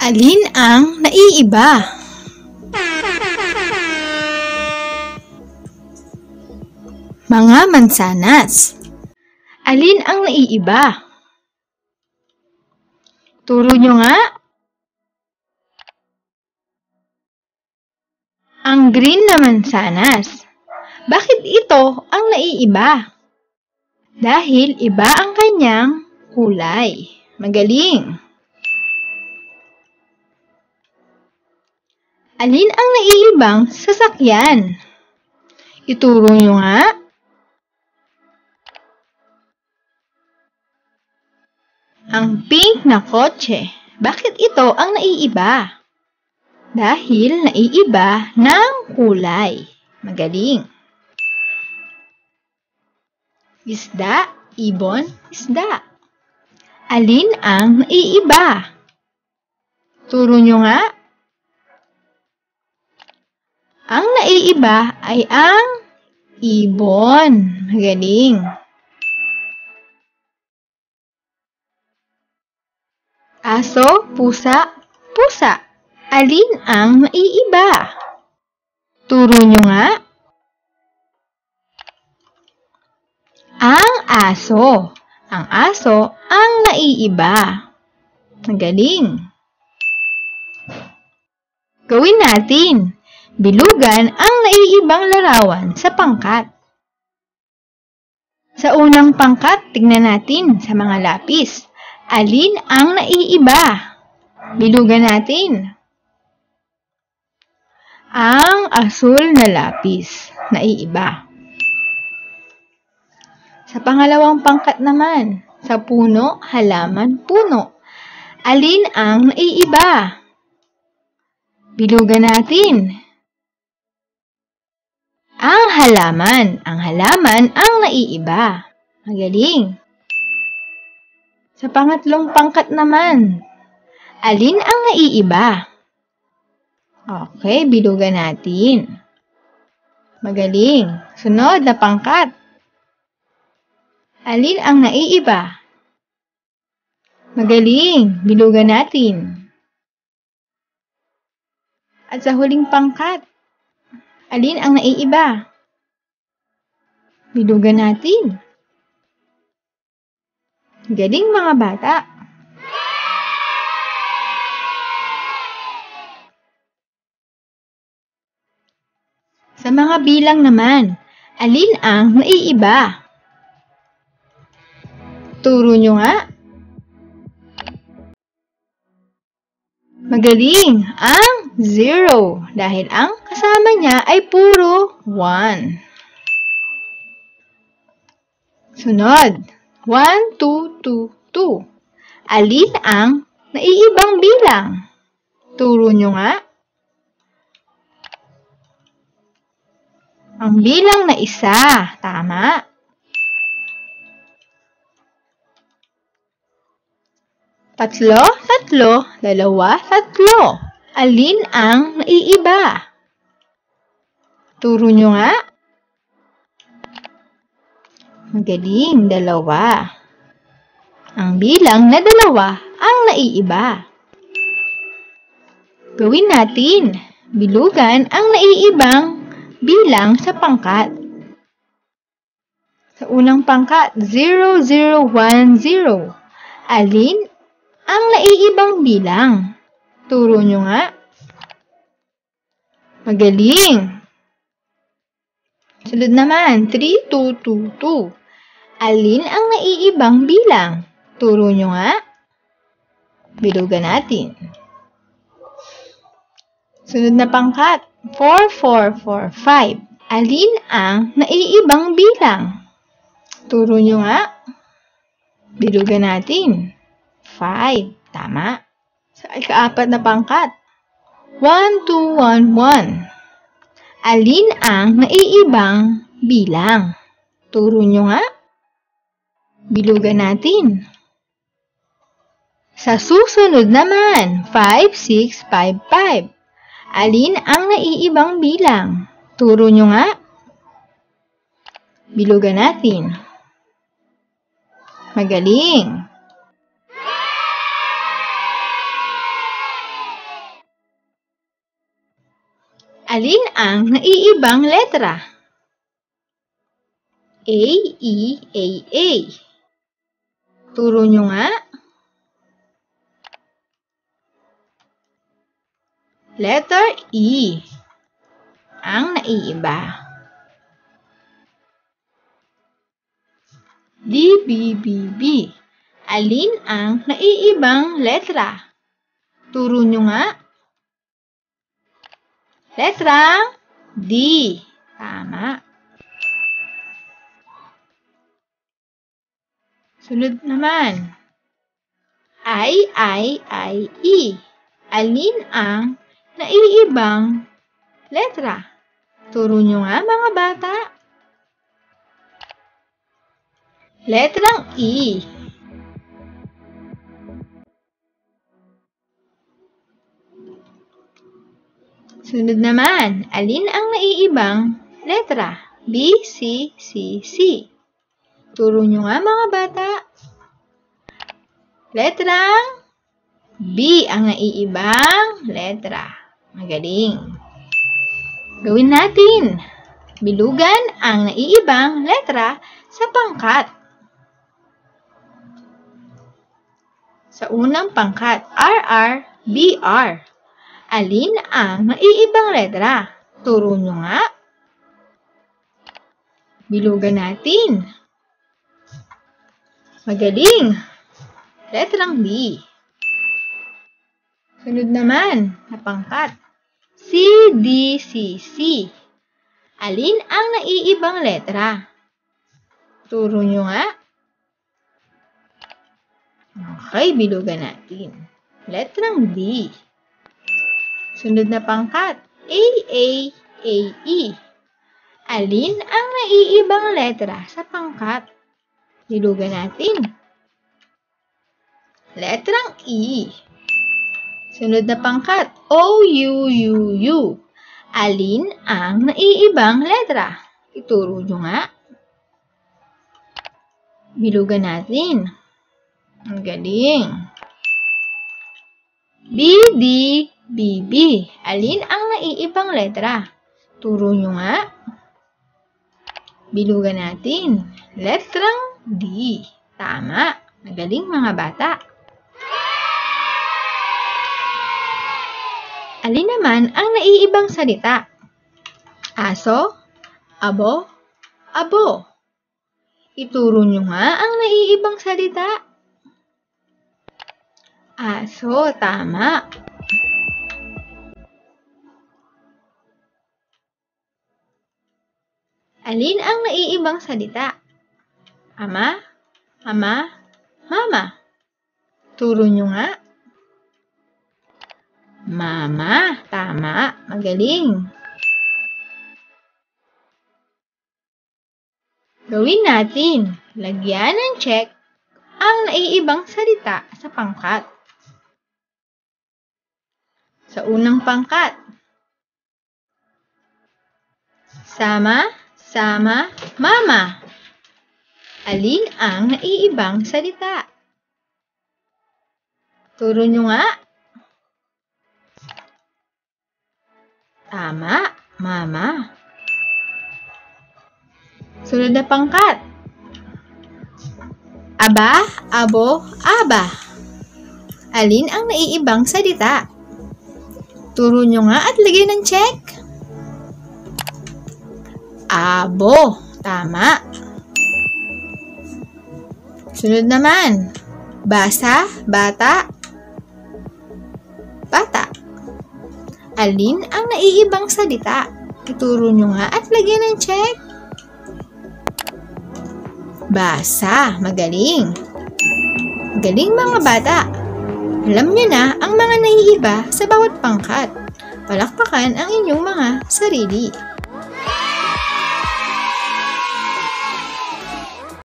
Alin ang naiiba? Mga mansanas. Alin ang naiiba? Turo nyo nga. Ang green na mansanas. Bakit ito ang naiiba? Dahil iba ang kanyang kulay. Magaling! Alin ang naiibang sasakyan? Ituro nyo nga. Ang pink na kotse. Bakit ito ang naiiba? Dahil naiiba ng kulay. Magaling! Isda, ibon, isda. Alin ang naiiba? Turo nyo nga. Ang naiiba ay ang ibon. Magaling! Aso, pusa, pusa. Alin ang naiiba? Turo nyo nga. Ang aso. Ang aso ang naiiba. Magaling! Gawin natin. Bilugan ang naiibang larawan sa pangkat. Sa unang pangkat, tingnan natin sa mga lapis. Alin ang naiiba? Bilugan natin. Ang asul na lapis, naiiba. Sa pangalawang pangkat naman, sa puno, halaman, puno. Alin ang naiiba? Bilugan natin. Ang halaman. Ang halaman ang naiiba. Magaling! Sa pangatlong pangkat naman, alin ang naiiba? Okay, bilugan natin. Magaling! Sunod na pangkat. Alin ang naiiba? Magaling! Bilugan natin. At sa huling pangkat, alin ang naiiba? Bilugan natin. Galing mga bata! Sa mga bilang naman, alin ang naiiba? Turo nyo nga. Magaling! Ang 0 dahil ang kasama niya ay puro 1. Sunod. 1, 2, 2, 2. Alin ang naiibang bilang? Turo nyo nga. Ang bilang na isa. Tama. Tatlo, tatlo, dalawa, tatlo. Alin ang naiiba? Turo nyo nga. Magaling, dalawa. Ang bilang na dalawa ang naiiba. Gawin natin. Bilugan ang naiibang bilang sa pangkat. Sa unang pangkat, 0, 0, 1, 0. Alin ang naiibang bilang? Turo nyo nga. Magaling! Sunod naman, 3, 2, 2, 2. Alin ang naiibang bilang? Turo nyo nga. Bilugan natin. Sunod na pangkat, 4, 4, 4, 5. Alin ang naiibang bilang? Turo nyo nga. Bilugan natin. 5. Tama. Sa ikaapat na pangkat. 1, 2, 1, 1. Alin ang naiibang bilang? Turo nyo nga. Bilugan natin. Sa susunod naman, 5, 6, 5, 5. Alin ang naiibang bilang? Turo nyo nga. Bilugan natin. Magaling! Alin ang naiibang letra? A, E, A, A. Turo nyo nga. Letter E ang naiiba. D, B, B, B. Alin ang naiibang letra? Turo nyo nga. Letra D. Tama. Sunod naman. I, E. Alin ang naiibang letra? Turo nyo nga mga bata. Letrang E. Sunod naman, alin ang naiibang letra? B, C, C, C. Turo nyo nga mga bata. Letrang B ang naiibang letra. Magaling. Gawin natin. Bilugan ang naiibang letra sa pangkat. Sa unang pangkat, RR, BR. Alin ang naiibang letra? Turo nyo nga. Bilugan natin. Magaling. Letrang B. Sunod naman na pangkat. C, D, C, C. Alin ang naiibang letra? Turo nyo nga. Okay, bilugan natin. Letrang D. Sunod na pangkat. A, A, A, E. Alin ang naiibang letra sa pangkat? Bilugan natin. Letrang E. Sunod na pangkat. O, U, U, U. Alin ang naiibang letra? Ituro nyo nga. Bilugan natin. Ang galing. B, D, B, B. Alin ang naiibang letra? Turo nyo nga. Bilugan natin. Letrang D. Tama. Magaling mga bata. Alin naman ang naiibang salita? Aso, abo, abo. Ituro nyo nga ang naiibang salita. Aso, tama. Alin ang naiibang salita? Ama, ama, mama. Turo nyo nga. Mama, tama. Magaling. Gawin natin. Lagyan ng check ang naiibang salita sa pangkat. Sa unang pangkat. Sama, sama, mama. Alin ang naiibang salita? Turo nyo nga. Tama, mama. Sunod na pangkat. Aba, abo, aba. Alin ang naiibang salita? Turo nyo nga at lagay ng check. Abo, tama. Sunod naman. Basa, bata, bata. Alin ang naiibang salita? Ituro nyo nga at lagyan ng check. Basa. Magaling. Galing mga bata. Alam nyo na ang mga naiiba sa bawat pangkat. Palakpakan ang inyong mga sarili.